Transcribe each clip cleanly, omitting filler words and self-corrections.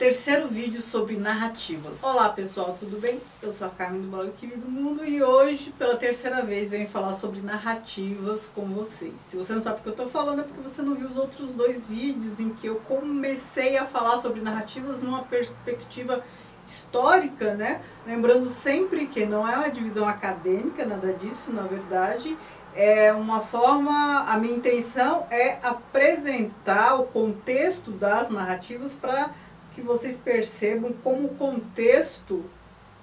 terceiro vídeo sobre narrativas. Olá pessoal, tudo bem? Eu sou a Carmen do blog Que Vive o Mundo e hoje, pela terceira vez, venho falar sobre narrativas com vocês. Se você não sabe o que eu tô falando é porque você não viu os outros dois vídeos em que eu comecei a falar sobre narrativas numa perspectiva histórica, né? Lembrando sempre que não é uma divisão acadêmica, nada disso, na verdade. É uma forma, a minha intenção é apresentar o contexto das narrativas para que vocês percebam como o contexto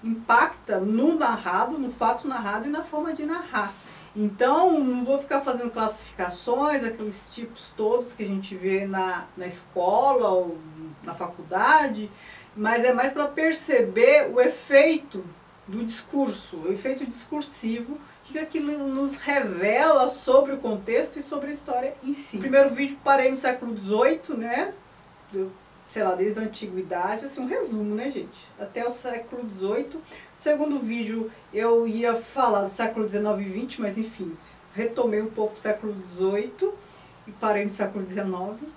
impacta no narrado, no fato narrado e na forma de narrar. Então, não vou ficar fazendo classificações, aqueles tipos todos que a gente vê na escola ou na faculdade, mas é mais para perceber o efeito do discurso, o efeito discursivo, que aquilo nos revela sobre o contexto e sobre a história em si. No primeiro vídeo parei no século XVIII, né? Sei lá, desde a antiguidade, assim, um resumo, né, gente? Até o século XVIII. No segundo vídeo eu ia falar do século XIX e XX, mas enfim, retomei um pouco o século XVIII e parei no século XIX.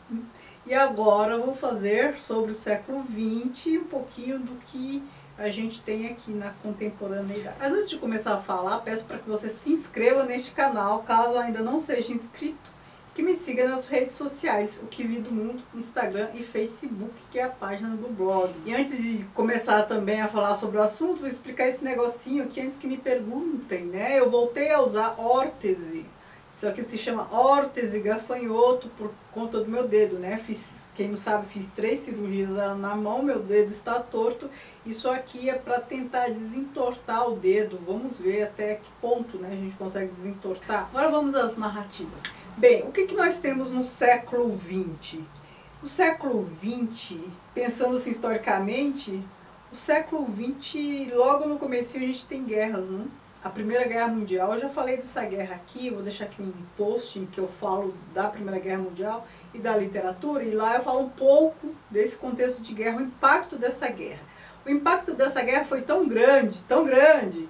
E agora eu vou fazer sobre o século XX e um pouquinho do que a gente tem aqui na contemporaneidade. Mas antes de começar a falar, peço para que você se inscreva neste canal, caso ainda não seja inscrito, que me siga nas redes sociais, o Que Vive o Mundo, Instagram e Facebook, que é a página do blog. E antes de começar também a falar sobre o assunto, vou explicar esse negocinho aqui antes que me perguntem, né? Eu voltei a usar órtese. Isso aqui se chama órtese gafanhoto por conta do meu dedo, né? Quem não sabe, fiz 3 cirurgias na mão, meu dedo está torto. Isso aqui é para tentar desentortar o dedo. Vamos ver até que ponto, né, a gente consegue desentortar. Agora vamos às narrativas. Bem, o que nós temos no século XX? O século XX, pensando assim historicamente, o século XX, logo no começo a gente tem guerras, né? A Primeira Guerra Mundial, eu já falei dessa guerra aqui, vou deixar aqui um post em que eu falo da Primeira Guerra Mundial e da literatura, e lá eu falo um pouco desse contexto de guerra, o impacto dessa guerra. O impacto dessa guerra foi tão grande,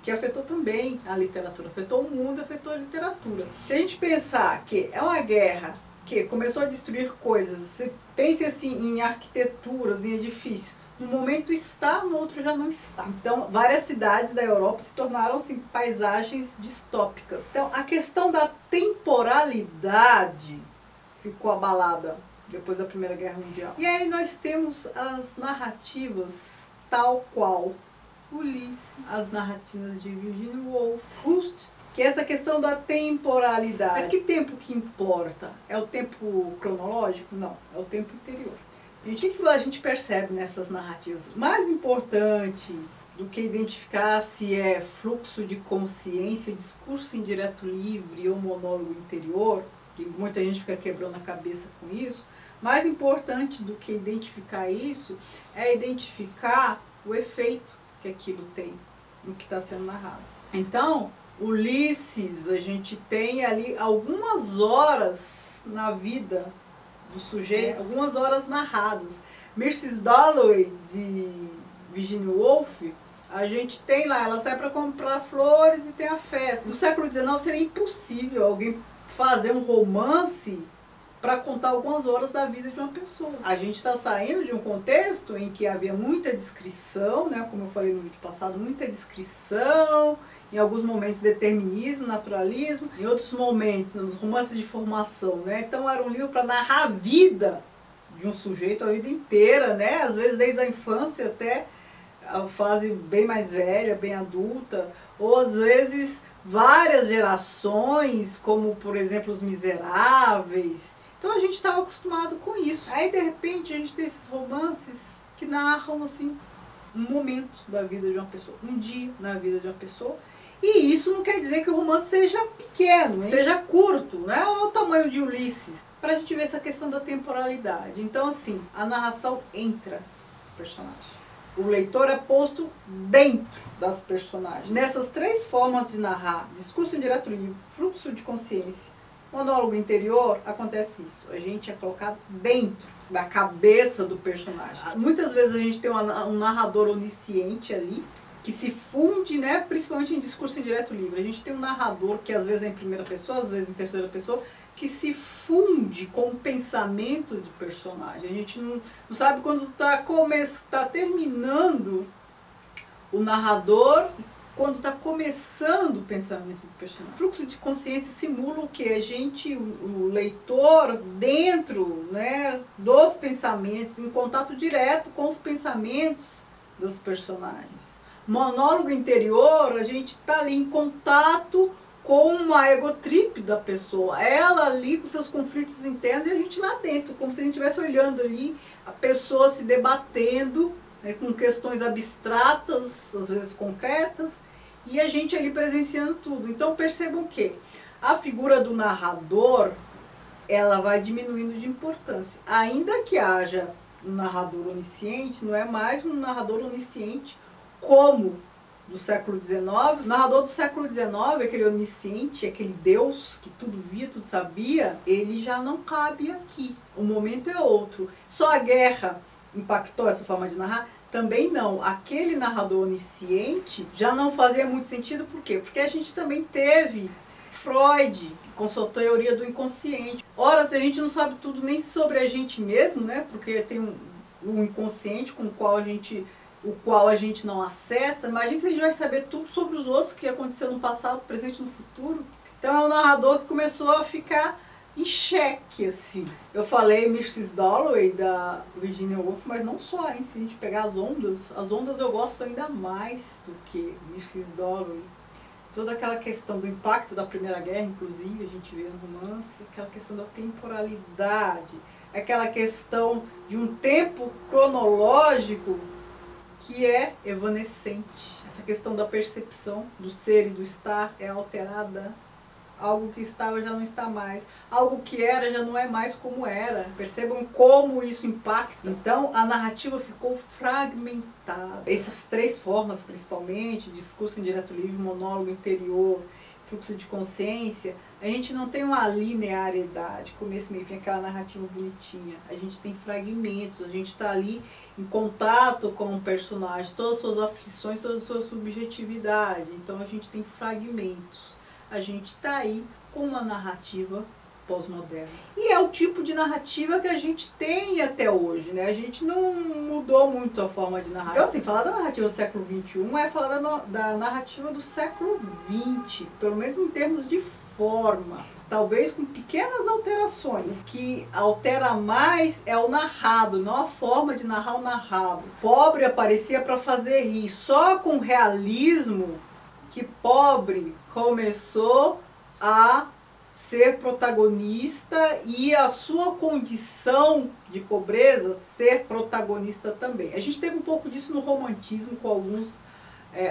que afetou também a literatura, afetou o mundo, afetou a literatura. Se a gente pensar que é uma guerra que começou a destruir coisas, você pense assim em arquiteturas, em edifícios, no momento está, no outro já não está. Então, várias cidades da Europa se tornaram assim, paisagens distópicas. Então, a questão da temporalidade ficou abalada depois da Primeira Guerra Mundial. E aí nós temos as narrativas tal qual Ulisses, as narrativas de Virginia Woolf, Proust, que é essa questão da temporalidade. Mas que tempo que importa? É o tempo cronológico? Não, é o tempo interior. O que a gente percebe nessas narrativas? Mais importante do que identificar se é fluxo de consciência, discurso indireto livre ou monólogo interior, que muita gente fica quebrando a cabeça com isso, mais importante do que identificar isso é identificar o efeito que aquilo tem no que está sendo narrado. Então, Ulisses, a gente tem ali algumas horas na vida do sujeito, algumas horas narradas. Mrs. Dalloway, de Virginia Woolf, a gente tem lá, ela sai para comprar flores e tem a festa. No século XIX seria impossível alguém fazer um romance para contar algumas horas da vida de uma pessoa. A gente está saindo de um contexto em que havia muita descrição, né, como eu falei no vídeo passado, muita descrição, em alguns momentos determinismo, naturalismo, em outros momentos, nos romances de formação, né? Então era um livro para narrar a vida de um sujeito a vida inteira, né? Às vezes desde a infância até a fase bem mais velha, bem adulta, ou às vezes várias gerações, como por exemplo Os Miseráveis. Então a gente estava acostumado com isso. Aí de repente a gente tem esses romances que narram assim um momento da vida de uma pessoa, um dia na vida de uma pessoa. E isso não quer dizer que o romance seja pequeno, seja curto, né? Olha o tamanho de Ulisses, para a gente ver essa questão da temporalidade. Então assim, a narração entra no personagem. O leitor é posto dentro das personagens. Nessas 3 formas de narrar, discurso indireto livre, fluxo de consciência, monólogo interior, acontece isso. A gente é colocado dentro da cabeça do personagem. Muitas vezes a gente tem um narrador onisciente ali, que se funde, né, principalmente em discurso indireto livre. A gente tem um narrador que às vezes é em primeira pessoa, às vezes em terceira pessoa, que se funde com o pensamento de personagem. A gente não sabe quando está terminando o narrador e quando está começando o pensamento do personagem. O fluxo de consciência simula o que? A gente, o leitor, dentro, né, dos pensamentos, em contato direto com os pensamentos dos personagens. Monólogo interior, a gente está ali em contato com uma egotrip da pessoa. Ela ali com seus conflitos internos e a gente lá dentro, como se a gente estivesse olhando ali a pessoa se debatendo, né, com questões abstratas, às vezes concretas, e a gente ali presenciando tudo. Então percebam que a figura do narrador, ela vai diminuindo de importância. Ainda que haja um narrador onisciente, não é mais um narrador onisciente como do século XIX. O narrador do século XIX, aquele onisciente, aquele Deus que tudo via, tudo sabia, ele já não cabe aqui. O momento é outro. Só a guerra impactou essa forma de narrar? Também não. Aquele narrador onisciente já não fazia muito sentido. Por quê? Porque a gente também teve Freud com sua teoria do inconsciente. Ora, se a gente não sabe tudo nem sobre a gente mesmo, né? Porque tem um inconsciente com o qual a gente não acessa, imagina se a gente vai saber tudo sobre os outros, que aconteceu no passado, presente e no futuro. Então é um narrador que começou a ficar em xeque, assim. Eu falei Mrs. Dalloway, da Virginia Woolf, mas não só, hein? Se a gente pegar as ondas eu gosto ainda mais do que Mrs. Dalloway. Toda aquela questão do impacto da Primeira Guerra, inclusive, a gente vê no romance, aquela questão da temporalidade, aquela questão de um tempo cronológico que é evanescente. Essa questão da percepção do ser e do estar é alterada. Algo que estava já não está mais. Algo que era já não é mais como era. Percebam como isso impacta. Então a narrativa ficou fragmentada. Essas três formas, principalmente, discurso indireto livre, monólogo interior, fluxo de consciência, a gente não tem uma linearidade, começo, meio, fim, aquela narrativa bonitinha. A gente tem fragmentos, a gente está ali em contato com o personagem, todas as suas aflições, toda a sua subjetividade. Então a gente tem fragmentos. A gente está aí com uma narrativa pós-moderna. E é o tipo de narrativa que a gente tem até hoje, né? A gente não mudou muito a forma de narrar. Então, assim, falar da narrativa do século XXI é falar da narrativa do século XX, pelo menos em termos de forma. Talvez com pequenas alterações. O que altera mais é o narrado, não a forma de narrar o narrado. Pobre aparecia para fazer rir. Só com realismo que Pobre começou a ser protagonista e a sua condição de pobreza ser protagonista também. A gente teve um pouco disso no romantismo com alguns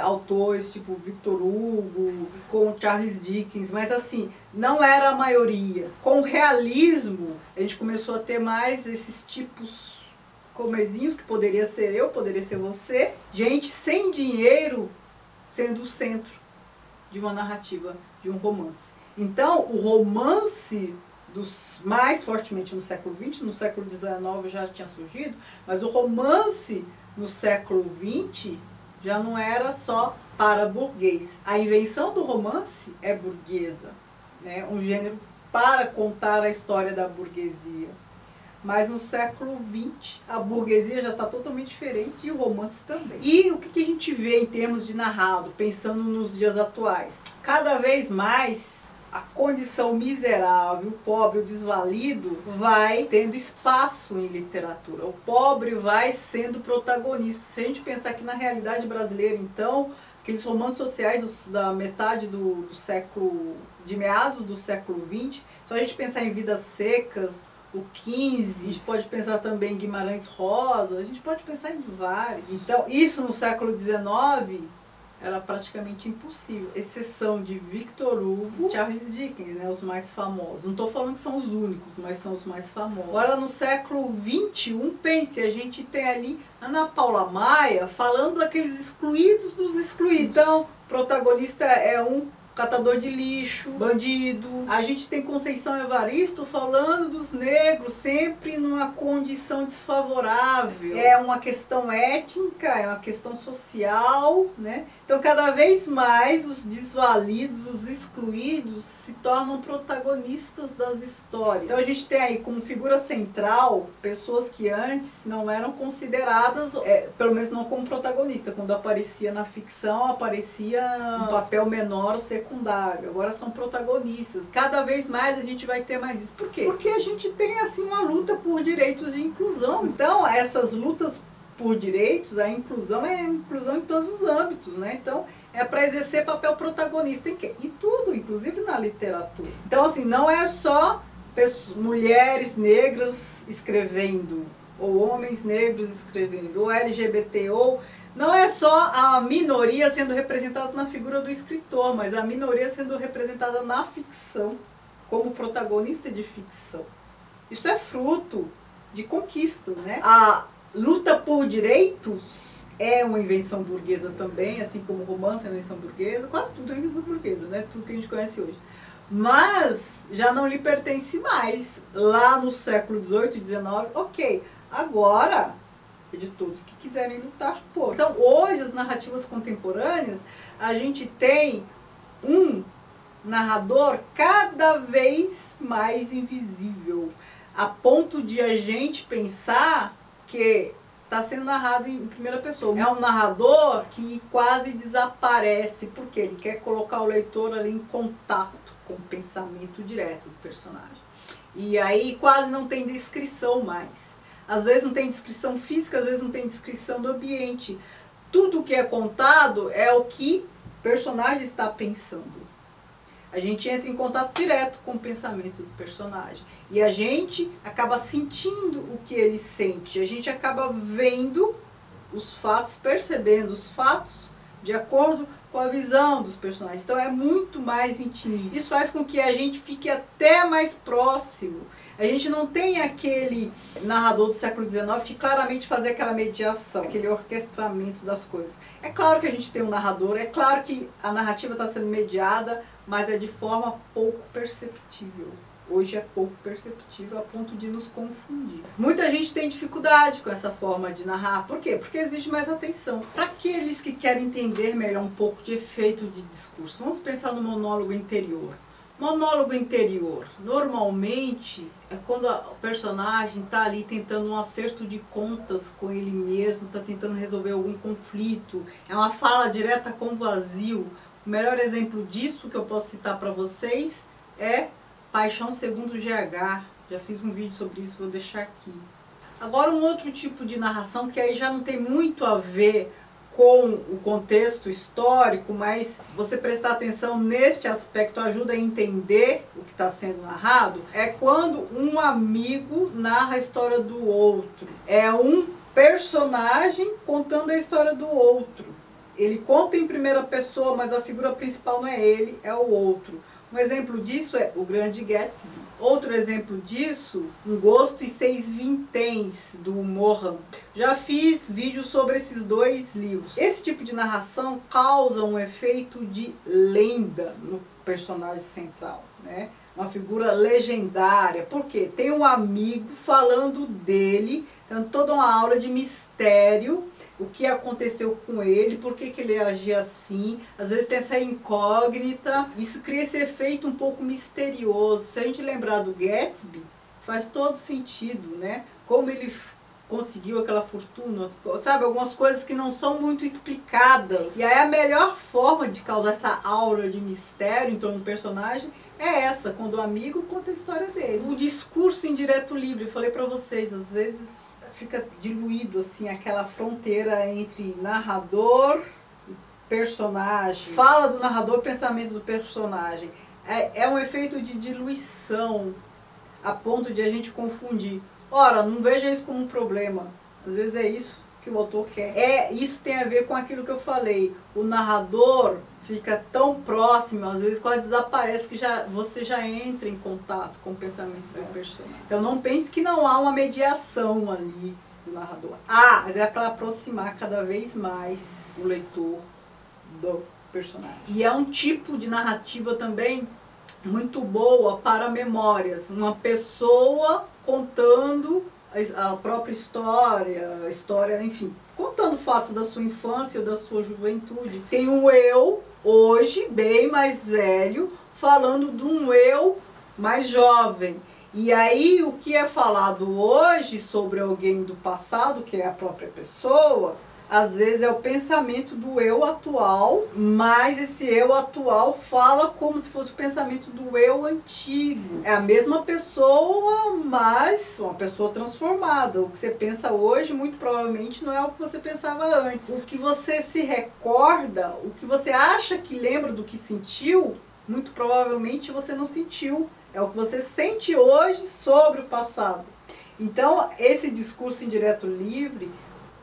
autores, tipo Victor Hugo, com Charles Dickens, mas assim, não era a maioria. Com o realismo, a gente começou a ter mais esses tipos comezinhos, que poderia ser eu, poderia ser você, gente sem dinheiro sendo o centro de uma narrativa, de um romance. Então, o romance, mais fortemente no século XX, no século XIX já tinha surgido, mas o romance no século XX já não era só para burguês. A invenção do romance é burguesa, né? Um gênero para contar a história da burguesia. Mas no século XX, a burguesia já está totalmente diferente e o romance também. E o que a gente vê em termos de narrado, pensando nos dias atuais? Cada vez mais a condição miserável, o pobre, o desvalido, vai tendo espaço em literatura. O pobre vai sendo protagonista. Se a gente pensar que na realidade brasileira, então, aqueles romances sociais da metade do século, de meados do século XX, só a gente pensar em Vidas Secas, o 15, a gente pode pensar também em Guimarães Rosa, a gente pode pensar em vários. Então, isso no século XIX era praticamente impossível, exceção de Victor Hugo e Charles Dickens, né, os mais famosos. Não estou falando que são os únicos, mas são os mais famosos. Agora, no século XXI, pense, a gente tem ali Ana Paula Maia falando daqueles excluídos dos excluídos. Então, o protagonista é um catador de lixo, bandido. A gente tem Conceição Evaristo falando dos negros sempre numa condição desfavorável. É uma questão étnica, é uma questão social, né? Então cada vez mais os desvalidos, os excluídos se tornam protagonistas das histórias. Então a gente tem aí como figura central pessoas que antes não eram consideradas, pelo menos não como protagonista. Quando aparecia na ficção, aparecia um papel menor ou secundário. Agora são protagonistas. Cada vez mais a gente vai ter mais isso. Por quê? Porque a gente tem assim uma luta por direitos de inclusão. Então essas lutas por direitos, a inclusão é a inclusão em todos os âmbitos, né? Então é para exercer papel protagonista em tudo, inclusive na literatura. Então assim, não é só mulheres negras escrevendo, ou homens negros escrevendo, ou LGBT, ou não é só a minoria sendo representada na figura do escritor, mas a minoria sendo representada na ficção, como protagonista de ficção. Isso é fruto de conquista, né? A luta por direitos é uma invenção burguesa também, assim como o romance é uma invenção burguesa, quase tudo é invenção burguesa, né? Tudo que a gente conhece hoje. Mas já não lhe pertence mais. Lá no século XVIII e XIX, ok, agora é de todos que quiserem lutar por. Então hoje as narrativas contemporâneas, a gente tem um narrador cada vez mais invisível, a ponto de a gente pensar que está sendo narrado em primeira pessoa. É um narrador que quase desaparece, porque ele quer colocar o leitor ali em contato com o pensamento direto do personagem. E aí quase não tem descrição mais. Às vezes não tem descrição física, às vezes não tem descrição do ambiente. Tudo que é contado é o que o personagem está pensando. A gente entra em contato direto com o pensamento do personagem. E a gente acaba sentindo o que ele sente. A gente acaba vendo os fatos, percebendo os fatos de acordo com a visão dos personagens. Então é muito mais intimista. Isso faz com que a gente fique até mais próximo. A gente não tem aquele narrador do século XIX que claramente fazia aquela mediação, aquele orquestramento das coisas. É claro que a gente tem um narrador, é claro que a narrativa está sendo mediada, mas é de forma pouco perceptível. Hoje é pouco perceptível a ponto de nos confundir. Muita gente tem dificuldade com essa forma de narrar. Por quê? Porque exige mais atenção. Para aqueles que querem entender melhor um pouco de efeito de discurso, vamos pensar no monólogo interior. Monólogo interior, normalmente, é quando o personagem está ali tentando um acerto de contas com ele mesmo, está tentando resolver algum conflito, é uma fala direta com o vazio. O melhor exemplo disso que eu posso citar para vocês é Paixão segundo GH. Já fiz um vídeo sobre isso, vou deixar aqui. Agora um outro tipo de narração que aí já não tem muito a ver com o contexto histórico, mas você prestar atenção neste aspecto ajuda a entender o que está sendo narrado, é quando um amigo narra a história do outro. É um personagem contando a história do outro. Ele conta em primeira pessoa, mas a figura principal não é ele, é o outro. Um exemplo disso é O Grande Gatsby. Outro exemplo disso, Um Gosto e Seis Vinténs, do Mohan. Já fiz vídeos sobre esses dois livros. Esse tipo de narração causa um efeito de lenda no personagem central, né? Uma figura legendária. Por quê? Tem um amigo falando dele, dando toda uma aura de mistério, o que aconteceu com ele, por que ele agia assim, às vezes tem essa incógnita, isso cria esse efeito um pouco misterioso. Se a gente lembrar do Gatsby, faz todo sentido, né? Como ele conseguiu aquela fortuna, sabe, algumas coisas que não são muito explicadas. E aí a melhor forma de causar essa aura de mistério em torno do personagem é essa, quando o amigo conta a história dele. O discurso indireto livre, eu falei pra vocês, às vezes fica diluído assim, aquela fronteira entre narrador e personagem. Fala do narrador, pensamento do personagem. É um efeito de diluição, a ponto de a gente confundir. Ora, não veja isso como um problema. Às vezes é isso que o autor quer. Isso tem a ver com aquilo que eu falei. O narrador fica tão próximo, às vezes quase desaparece, que você já entra em contato com o pensamento do personagem. Então não pense que não há uma mediação ali do narrador. Mas é para aproximar cada vez mais o leitor do personagem. E é um tipo de narrativa também muito boa para memórias. Uma pessoa contando a própria história, enfim, contando fatos da sua infância ou da sua juventude. Tem um eu, hoje, bem mais velho, falando de um eu mais jovem. E aí, o que é falado hoje sobre alguém do passado, que é a própria pessoa, às vezes é o pensamento do eu atual, mas esse eu atual fala como se fosse o pensamento do eu antigo. É a mesma pessoa, mas uma pessoa transformada. O que você pensa hoje, muito provavelmente, não é o que você pensava antes. O que você se recorda, o que você acha que lembra do que sentiu, muito provavelmente você não sentiu. É o que você sente hoje sobre o passado. Então, esse discurso indireto livre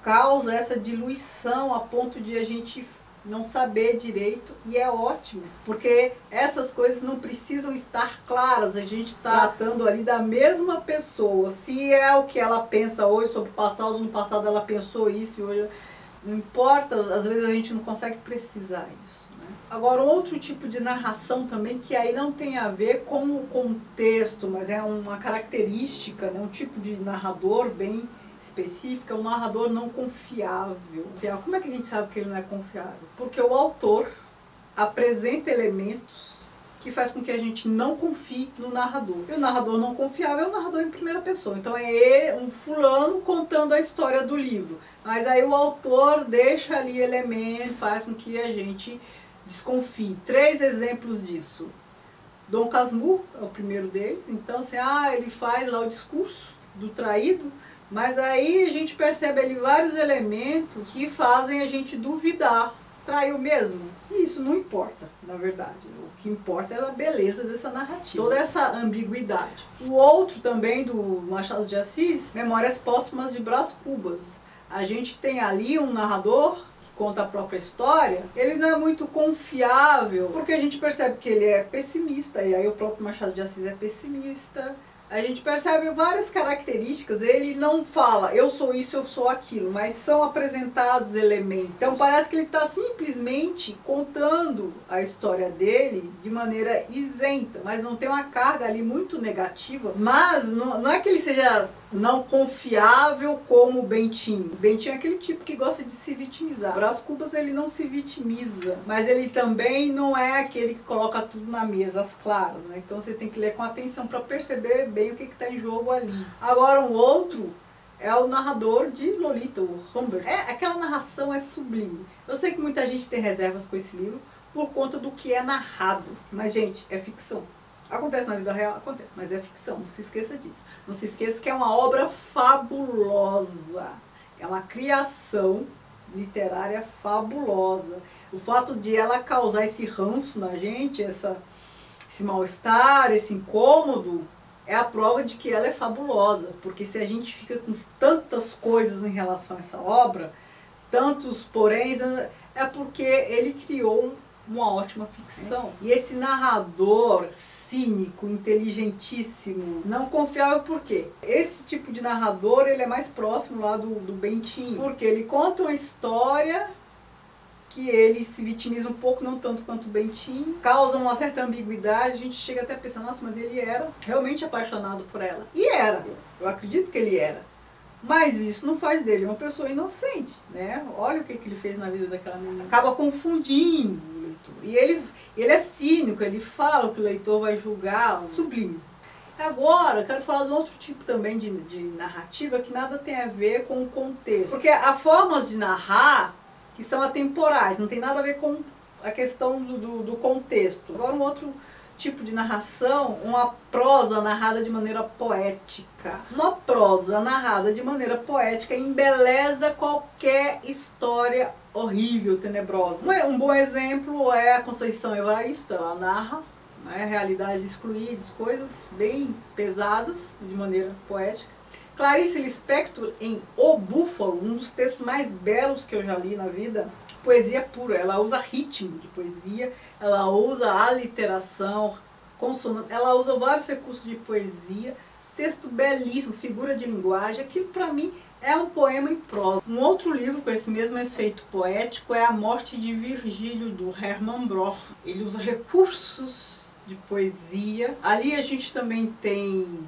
causa essa diluição a ponto de a gente não saber direito, e é ótimo, porque essas coisas não precisam estar claras, a gente está tratando ali da mesma pessoa. Se é o que ela pensa hoje sobre o passado, no passado ela pensou isso e hoje não importa, às vezes a gente não consegue precisar isso. Agora, outro tipo de narração também, que aí não tem a ver com o contexto, mas é uma característica, né? Um tipo de narrador bem específica, um narrador não confiável. Como é que a gente sabe que ele não é confiável? Porque o autor apresenta elementos que faz com que a gente não confie no narrador. E o narrador não confiável é o narrador em primeira pessoa. Então é ele, um fulano contando a história do livro. Mas aí o autor deixa ali elementos, faz com que a gente desconfie. 3 exemplos disso. Dom Casmurro é o primeiro deles. Então, assim, ele faz lá o discurso do traído, mas aí a gente percebe ali vários elementos que fazem a gente duvidar. Traiu mesmo? E isso não importa, na verdade. O que importa é a beleza dessa narrativa, toda essa ambiguidade. O outro também, do Machado de Assis, Memórias Póstumas de Brás Cubas. A gente tem ali um narrador conta a própria história, ele não é muito confiável, porque a gente percebe que ele é pessimista, e aí o próprio Machado de Assis é pessimista. A gente percebe várias características, ele não fala, eu sou isso, eu sou aquilo, mas são apresentados elementos. Então parece que ele está simplesmente contando a história dele de maneira isenta, mas não tem uma carga ali muito negativa. Mas não é que ele seja não confiável como o Bentinho. O Bentinho é aquele tipo que gosta de se vitimizar. Brás Cubas, ele não se vitimiza, mas ele também não é aquele que coloca tudo na mesa, às claras, né? Então você tem que ler com atenção para perceber bem o que está em jogo ali. Agora um outro é o narrador de Lolita, o Humbert. Aquela narração é sublime. Eu sei que muita gente tem reservas com esse livro por conta do que é narrado. Mas, gente, é ficção. Acontece na vida real? Acontece, mas é ficção. Não se esqueça disso. Não se esqueça que é uma obra fabulosa. É uma criação literária fabulosa. O fato de ela causar esse ranço na gente, esse mal-estar, esse incômodo, é a prova de que ela é fabulosa, porque se a gente fica com tantas coisas em relação a essa obra, tantos poréns, é porque ele criou uma ótima ficção. E esse narrador cínico, inteligentíssimo, não confiável, por quê? Esse tipo de narrador, ele é mais próximo lá do Bentinho, porque ele conta uma história que ele se vitimiza um pouco, não tanto quanto o Bentinho, causa uma certa ambiguidade, a gente chega até a pensar, nossa, mas ele era realmente apaixonado por ela. E era, eu acredito que ele era. Mas isso não faz dele uma pessoa inocente, né? Olha o que ele fez na vida daquela menina. Acaba confundindo o leitor. E ele é cínico, ele fala que o leitor vai julgar, sublime. Agora, eu quero falar de um outro tipo também de narrativa que nada tem a ver com o contexto. Porque há formas de narrar que são atemporais, não tem nada a ver com a questão do contexto. Agora, um outro tipo de narração, uma prosa narrada de maneira poética. Uma prosa narrada de maneira poética embeleza qualquer história horrível, tenebrosa. Um bom exemplo é a Conceição Evaristo. Ela narra, né, realidades excluídas, coisas bem pesadas, de maneira poética. Clarice Lispector, em O Búfalo, um dos textos mais belos que eu já li na vida, poesia pura. Ela usa ritmo de poesia, ela usa aliteração, consonante, ela usa vários recursos de poesia, texto belíssimo, figura de linguagem. Aquilo para mim É um poema em prosa. Um outro livro com esse mesmo efeito poético é A Morte de Virgílio, do Hermann Broch. Ele usa recursos de poesia. Ali a gente também tem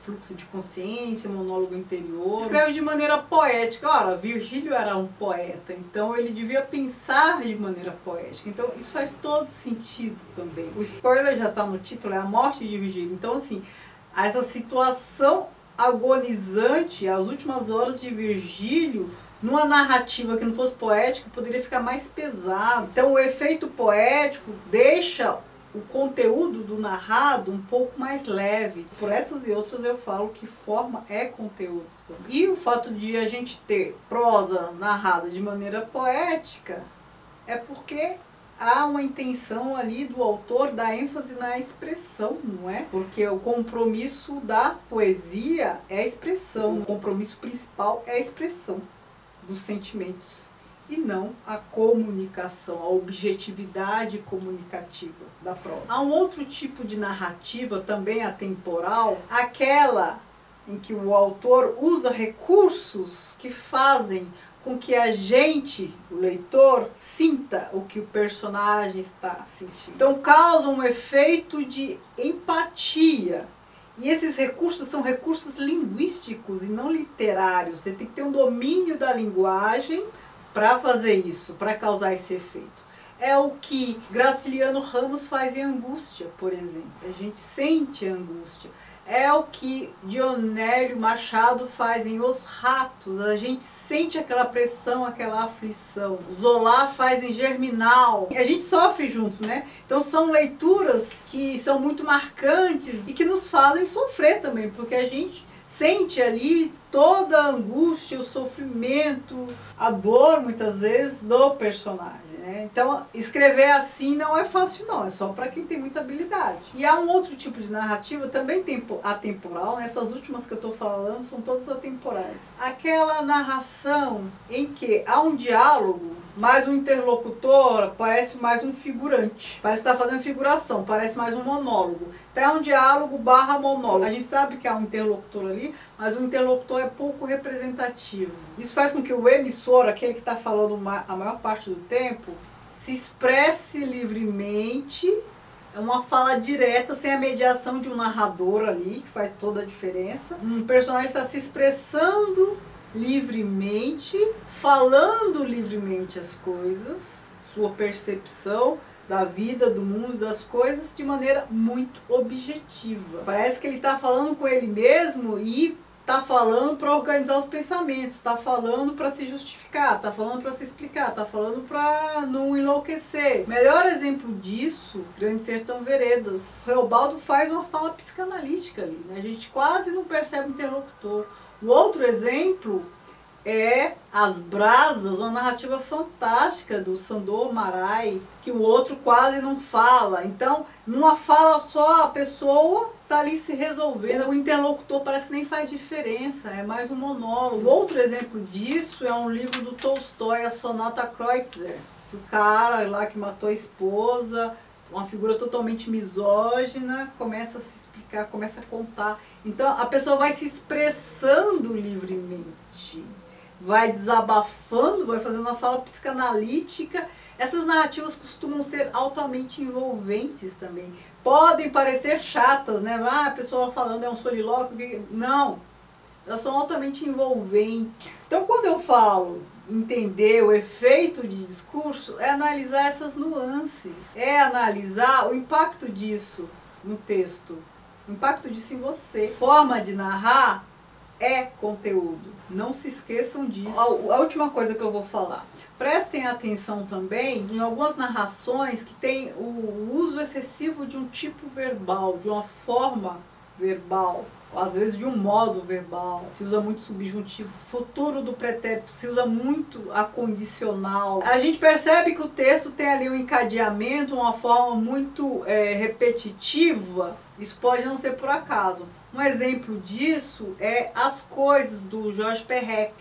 fluxo de consciência, monólogo interior. Escreve de maneira poética. Ora, Virgílio era um poeta, então ele devia pensar de maneira poética. Então isso faz todo sentido também. O spoiler já está no título, é A Morte de Virgílio. Então assim, essa situação agonizante, as últimas horas de Virgílio, numa narrativa que não fosse poética, poderia ficar mais pesado. Então o efeito poético deixa o conteúdo do narrado um pouco mais leve. Por essas e outras eu falo que forma é conteúdo. E o fato de a gente ter prosa narrada de maneira poética é porque há uma intenção ali do autor dar ênfase na expressão, não é? Porque o compromisso da poesia é a expressão, o compromisso principal é a expressão dos sentimentos e não a comunicação, a objetividade comunicativa da prosa. Há um outro tipo de narrativa também atemporal, aquela em que o autor usa recursos que fazem com que a gente, o leitor, sinta o que o personagem está sentindo. Então causa um efeito de empatia. E esses recursos são recursos linguísticos e não literários. Você tem que ter um domínio da linguagem para fazer isso, para causar esse efeito. É o que Graciliano Ramos faz em Angústia, por exemplo. A gente sente a angústia. É o que Dionélio Machado faz em Os Ratos. A gente sente aquela pressão, aquela aflição. Zola faz em Germinal. A gente sofre juntos, né? Então são leituras que são muito marcantes e que nos fazem sofrer também, porque a gente sente ali toda a angústia, o sofrimento, a dor, muitas vezes, do personagem, né? Então, escrever assim não é fácil não, é só para quem tem muita habilidade. E há um outro tipo de narrativa, também atemporal, né? Essas últimas que eu estou falando são todas atemporais. Aquela narração em que há um diálogo, mais um interlocutor, parece mais um figurante. Parece que está fazendo figuração, parece mais um monólogo. Então é um diálogo barra monólogo. A gente sabe que há um interlocutor ali, mas o interlocutor é pouco representativo. Isso faz com que o emissor, aquele que está falando a maior parte do tempo, se expresse livremente. É uma fala direta, sem a mediação de um narrador ali, que faz toda a diferença. Um personagem está se expressando livremente, falando livremente as coisas, sua percepção da vida, do mundo, das coisas, de maneira muito objetiva. Parece que ele está falando com ele mesmo e está falando para organizar os pensamentos, está falando para se justificar, está falando para se explicar, está falando para não enlouquecer. Melhor exemplo disso, Grande Sertão Veredas. O Reobaldo faz uma fala psicanalítica ali, né? A gente quase não percebe o interlocutor. O outro exemplo é As Brasas, uma narrativa fantástica do Sandor Marai, que o outro quase não fala. Então, numa fala só, a pessoa está ali se resolvendo. O interlocutor parece que nem faz diferença, é mais um monólogo. Outro exemplo disso é um livro do Tolstói, A Sonata Kreutzer, que o cara lá que matou a esposa, uma figura totalmente misógina, começa a se explicar, começa a contar. Então a pessoa vai se expressando livremente, vai desabafando, vai fazendo uma fala psicanalítica. Essas narrativas costumam ser altamente envolventes também. Podem parecer chatas, né? Ah, a pessoa falando é um solilóquio. Não, elas são altamente envolventes. Então quando eu falo entender o efeito de discurso, é analisar essas nuances, é analisar o impacto disso no texto, o impacto disso em você. Forma de narrar é conteúdo, não se esqueçam disso. A última coisa que eu vou falar, prestem atenção também em algumas narrações que tem o uso excessivo de um tipo verbal, de uma forma verbal, às vezes de um modo verbal, se usa muito subjuntivos, futuro do pretérito, se usa muito a condicional. A gente percebe que o texto tem ali um encadeamento, uma forma muito repetitiva. Isso pode não ser por acaso. Um exemplo disso é As Coisas, do Jorge Perec.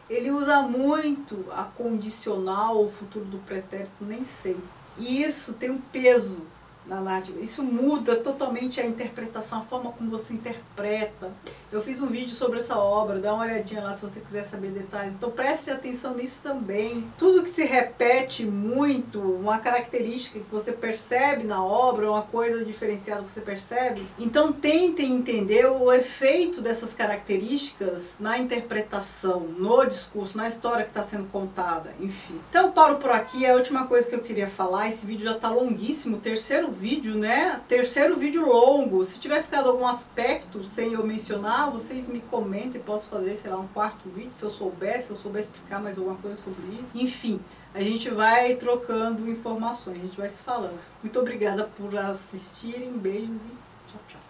Ele usa muito a condicional, o futuro do pretérito, nem sei. E isso tem um peso na narrativa. Isso muda totalmente a interpretação, a forma como você interpreta. Eu fiz um vídeo sobre essa obra, dá uma olhadinha lá se você quiser saber detalhes. Então preste atenção nisso também. Tudo que se repete muito, uma característica que você percebe na obra, uma coisa diferenciada que você percebe. Então tentem entender o efeito dessas características na interpretação, no discurso, na história que está sendo contada, enfim. Então eu paro por aqui, é a última coisa que eu queria falar. Esse vídeo já está longuíssimo, terceiro vídeo, né? Terceiro vídeo longo. Se tiver ficado algum aspecto sem eu mencionar, vocês me comentem, posso fazer, sei lá, um quarto vídeo, se eu souber explicar mais alguma coisa sobre isso. Enfim, a gente vai trocando informações, a gente vai se falando. Muito obrigada por assistirem, beijos e tchau, tchau.